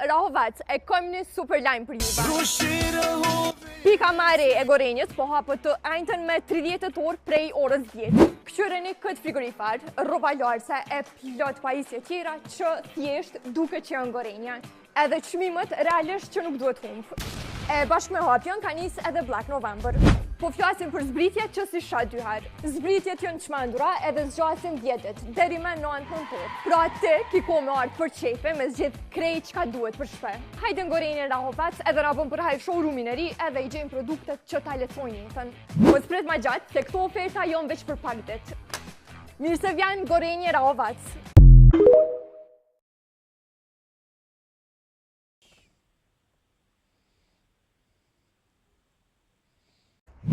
Rahovac e kom një super lajm për juve. Pika mare e Gorenjës po hapët të ajntën me 30 orë prej orës 10. Këshyreni këtë frigorifar, rroba larse e plot pajisje tjera që thjesht duke që janë Gorenja. Edhe çmimet realisht që nuk duhet humb. E bashkë me hapjen ka nis edhe Black November. Po flasim për zbritjet që si sha dy herë. Zbritjet janë çmendura edhe zgjasin dietet deri me 9 orë. Pra ti ki ko me ardh për çepe me zgjedh krejt çka duhet për shpe. Hajde në Gorenjë Rahovac edhe na bën për hajr showroomin e ri edhe i gjejmë produktet që ta lehtësojnë jetën. Mos pret ma gjatë se këto oferta janë veç për pak ditë. Mirë se vjen Gorenjë Rahovac.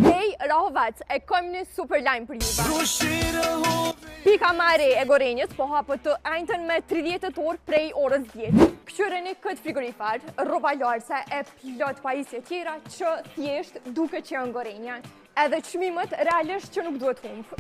Hej, Rahovac, e kom një super lajm për juve. Pika mare e Gorenjës po hapët të ajntën me 30 orë prej orës 10. Këshyreni këtë frigorifar, rroba larse e plot pajisje tjera që thjesht duke që janë Gorenja. Edhe çmimet realisht që nuk duhet humb.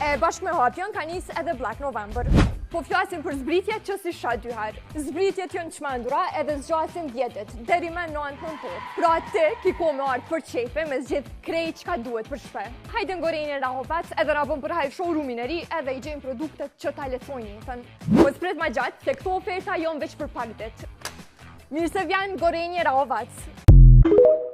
E bashkë me hapjen ka nis edhe Black November. Po flasim për zbritjet që si sha dy herë. Zbritjet janë çmendura edhe zgjasin dietet deri me 9 orë. Pra ti ki ko me ardh për çepe me zgjedh krejt çka duhet për shpe. Hajde në Gorenjë Rahovac edhe na bën për hajr showroomin e ri edhe i gjejmë produktet që ta lehtësojnë jetën. Mos pret ma gjatë se këto oferta janë veç për pak ditë. Mirë se vjen Gorenjë Rahovac.